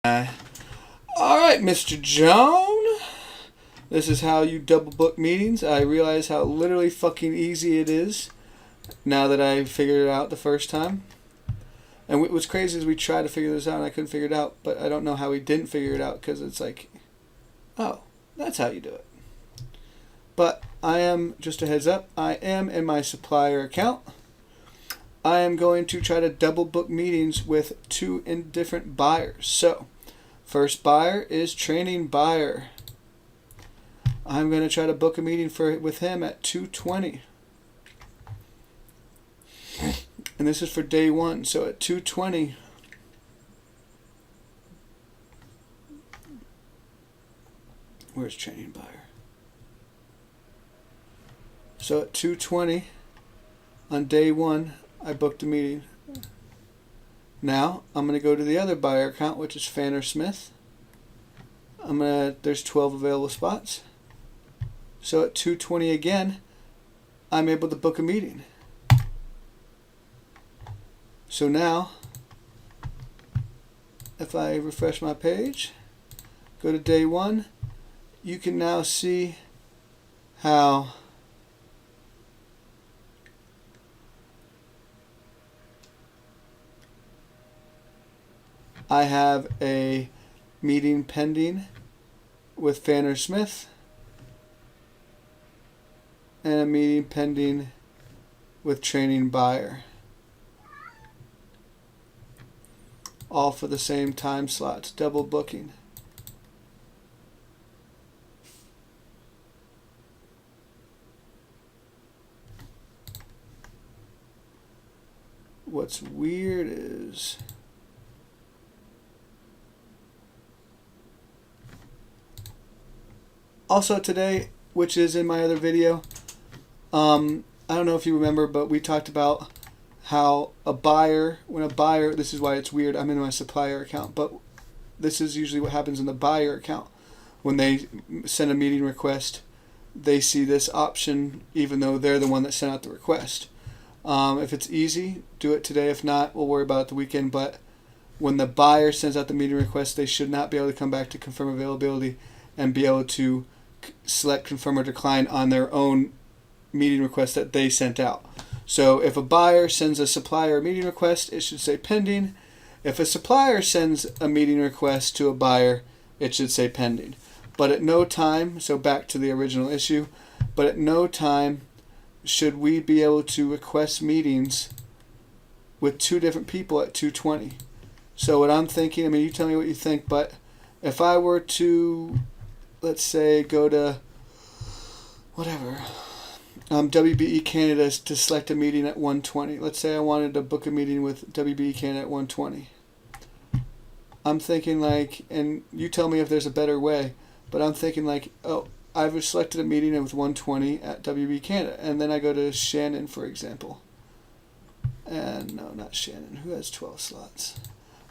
Alright, Mr. Joan. This is how you double book meetings. I realize how literally fucking easy it is now that I figured it out the first time. And what's crazy is we tried to figure this out and I couldn't figure it out, but I don't know how we didn't figure it out because it's like, oh, that's how you do it. But I am, just a heads up, I am in my supplier account. I am going to try to double book meetings with two different buyers. So, first buyer is training buyer. I'm going to try to book a meeting with him at 2:20. And this is for day one. So at 2:20, where's training buyer? So at 2:20 on day one, I booked a meeting. Now I'm going to go to the other buyer account, which is Fanner Smith. There's 12 available spots. So at 2:20 again, I'm able to book a meeting. So now, if I refresh my page, go to day one, you can now see how I have a meeting pending with Fanner Smith and a meeting pending with training buyer. All for the same time slots, double booking. What's weird is also today, which is in my other video, I don't know if you remember, but we talked about how when a buyer, this is why it's weird, I'm in my supplier account, but this is usually what happens in the buyer account. When they send a meeting request, they see this option even though they're the one that sent out the request. If it's easy, do it today. If not, we'll worry about it the weekend. But when the buyer sends out the meeting request, they should not be able to come back to confirm availability and be able to select confirm or decline on their own meeting request that they sent out. So if a buyer sends a supplier a meeting request, it should say pending. If a supplier sends a meeting request to a buyer, it should say pending. But at no time, so back to the original issue, but at no time should we be able to request meetings with two different people at 2:20. So what I'm thinking, I mean, you tell me what you think, but if I were to, let's say, go to whatever, WBE Canada to select a meeting at 1:20. Let's say I wanted to book a meeting with WBE Canada at 1:20. I'm thinking like, and you tell me if there's a better way, but I'm thinking like, oh, I've selected a meeting with 1:20 at WBE Canada, and then I go to Shannon, for example. And no, not Shannon. Who has 12 slots?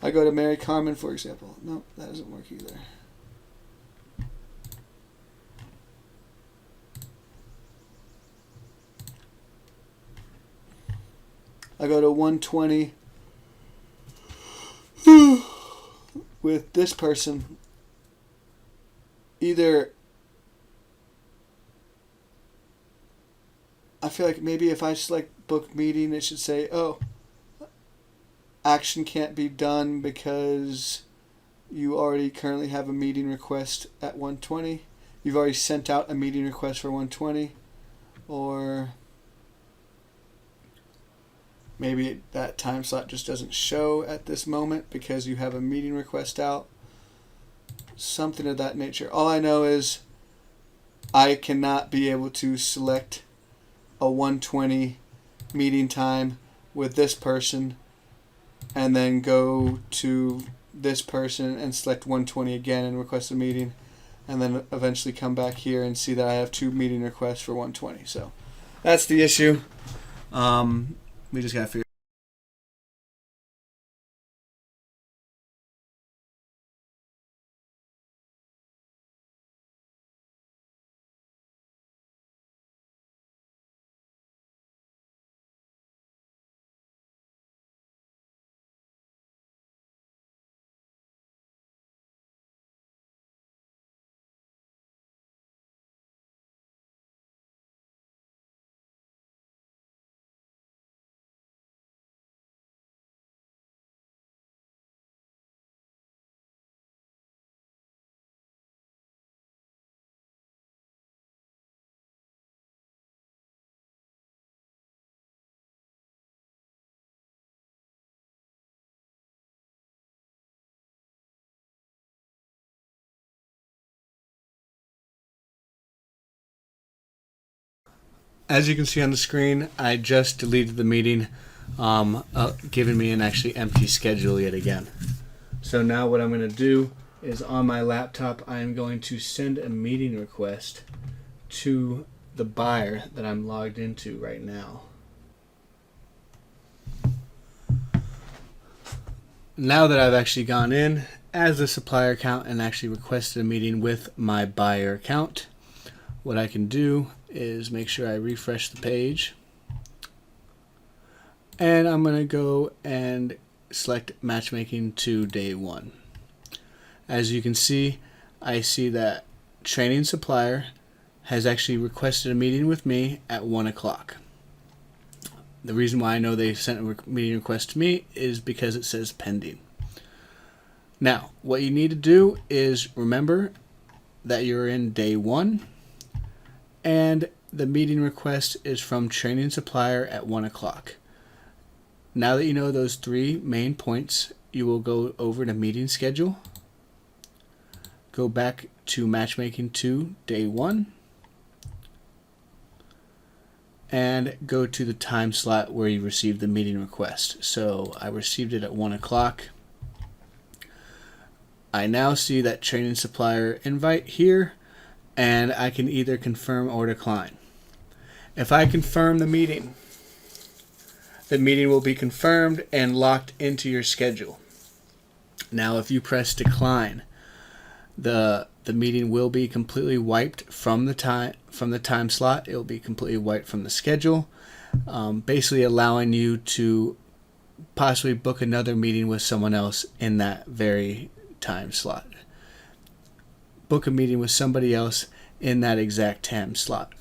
I go to Mary Carmen, for example. No, that doesn't work either. I go to 1:20 with this person. Either I feel like maybe if I select book meeting, it should say, oh, action can't be done because you already currently have a meeting request at 1:20. You've already sent out a meeting request for 1:20. Or maybe that time slot just doesn't show at this moment because you have a meeting request out. Something of that nature. All I know is I cannot be able to select a 1:20 meeting time with this person and then go to this person and select 1:20 again and request a meeting and then eventually come back here and see that I have two meeting requests for 1:20. So that's the issue. We just got to figure As you can see on the screen, I just deleted the meeting, giving me an actually empty schedule yet again. So now what I'm going to do is on my laptop, I am going to send a meeting request to the buyer that I'm logged into right now. Now that I've actually gone in as a supplier account and actually requested a meeting with my buyer account, what I can do is make sure I refresh the page, and I'm going to go and select matchmaking to day 1. As you can see, I see that training supplier has actually requested a meeting with me at 1 o'clock. The reason why I know they sent a meeting request to me is because it says pending. Now, what you need to do is remember that you're in day 1 and the meeting request is from training supplier at 1 o'clock. Now that you know those 3 main points, you will go over to meeting schedule, go back to matchmaking to day 1, and go to the time slot where you received the meeting request. So I received it at 1 o'clock. I now see that training supplier invite here, and I can either confirm or decline. If I confirm the meeting will be confirmed and locked into your schedule. Now if you press decline, the meeting will be completely wiped from the time slot. It will be completely wiped from the schedule, basically allowing you to possibly book another meeting with someone else in that very time slot. Book a meeting with somebody else in that exact time slot,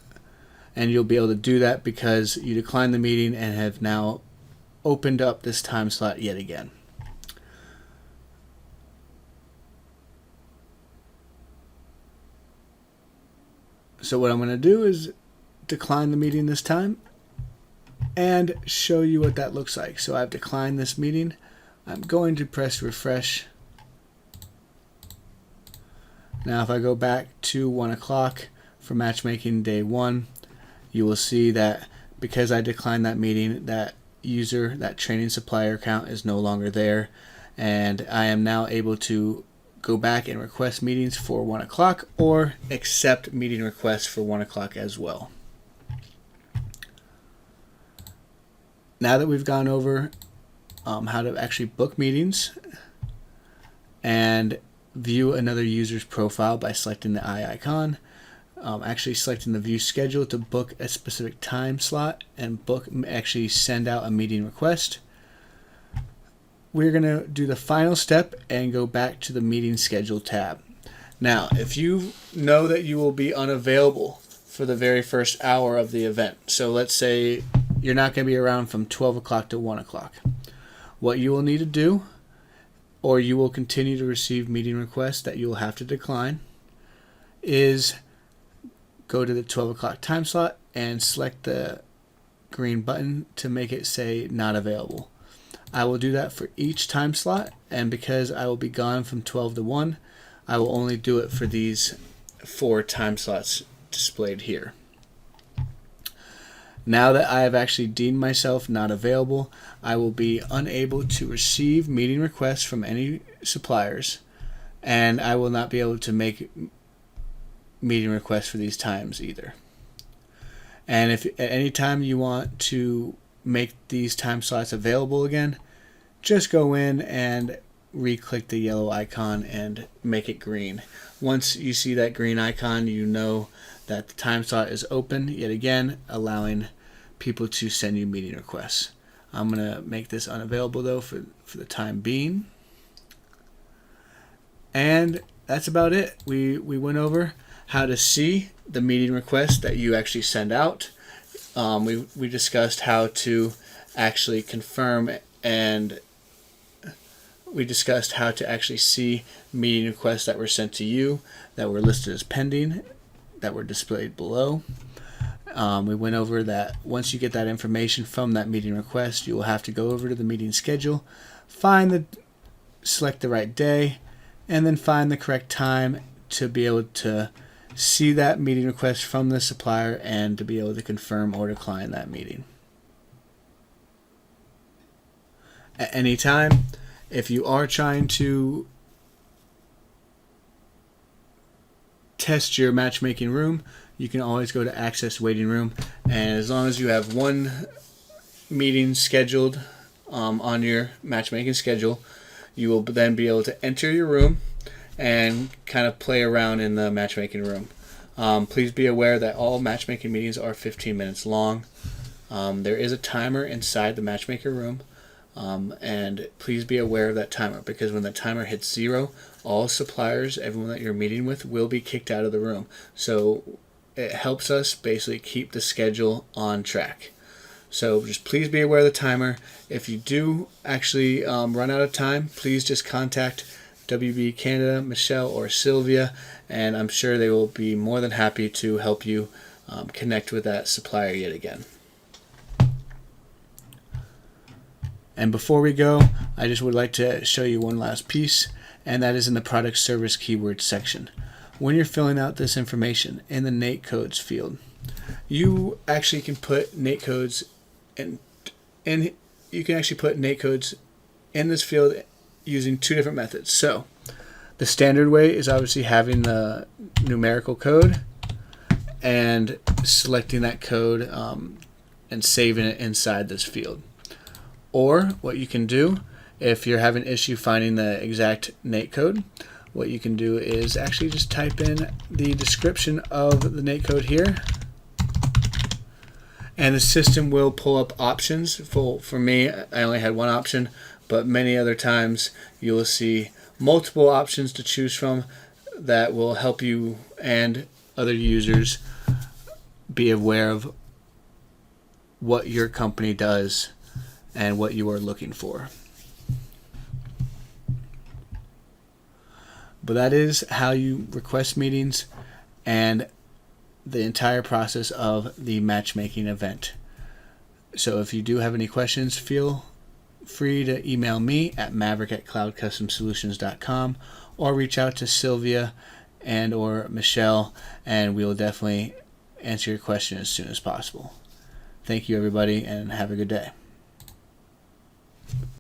and you'll be able to do that because you declined the meeting and have now opened up this time slot yet again. So what I'm going to do is decline the meeting this time and show you what that looks like. So I've declined this meeting. I'm going to press refresh. Now if I go back to 1 o'clock for matchmaking day 1, you will see that because I declined that meeting, that user, that training supplier account is no longer there, and I am now able to go back and request meetings for 1 o'clock or accept meeting requests for 1 o'clock as well. Now that we've gone over how to actually book meetings and view another user's profile by selecting the eye icon, actually selecting the view schedule to book a specific time slot and actually send out a meeting request, we're going to do the final step and go back to the meeting schedule tab. Now, if you know that you will be unavailable for the very first hour of the event, so let's say you're not going to be around from 12 o'clock to 1 o'clock, what you will need to do, or you will continue to receive meeting requests that you will have to decline, is go to the 12 o'clock time slot and select the green button to make it say not available. I will do that for each time slot, and because I will be gone from 12 to 1, I will only do it for these 4 time slots displayed here. Now that I have actually deemed myself not available, I will be unable to receive meeting requests from any suppliers, and I will not be able to make meeting requests for these times either. And if at any time you want to make these time slots available again, just go in and re-click the yellow icon and make it green. Once you see that green icon, you know that the time slot is open yet again, allowing people to send you meeting requests. I'm going to make this unavailable though for the time being. And that's about it. We went over how to see the meeting request that you actually send out. We discussed how to actually confirm, and we discussed how to actually see meeting requests that were sent to you that were listed as pending, that were displayed below. We went over that once you get that information from that meeting request, you will have to go over to the meeting schedule, select the right day, and then find the correct time to be able to see that meeting request from the supplier and to be able to confirm or decline that meeting. At any time, if you are trying to test your matchmaking room, you can always go to Access Waiting Room, and as long as you have one meeting scheduled on your matchmaking schedule, you will then be able to enter your room and kind of play around in the matchmaking room. Please be aware that all matchmaking meetings are 15 minutes long. There is a timer inside the matchmaker room, and please be aware of that timer, because when the timer hits 0, all suppliers, everyone that you're meeting with, will be kicked out of the room. So it helps us basically keep the schedule on track. So just please be aware of the timer. If you do actually run out of time, please just contact WB Canada, Michelle, or Sylvia, and I'm sure they will be more than happy to help you connect with that supplier yet again. And before we go, I just would like to show you one last piece, and that is in the product service keywords section. When you're filling out this information in the NAICS codes field, you actually can put NAICS codes in, and you can actually put NAICS codes in this field using 2 different methods. So the standard way is obviously having the numerical code and selecting that code and saving it inside this field. Or what you can do, if you're having an issue finding the exact NAICS code, what you can do is actually just type in the description of the NAICS code here, and the system will pull up options. For me, I only had one option, but many other times you will see multiple options to choose from that will help you and other users be aware of what your company does and what you are looking for. But that is how you request meetings and the entire process of the matchmaking event. So if you do have any questions, feel free to email me at maverick@cloudcustomsolutions.com or reach out to Sylvia and or Michelle, and we will definitely answer your question as soon as possible. Thank you, everybody, and have a good day.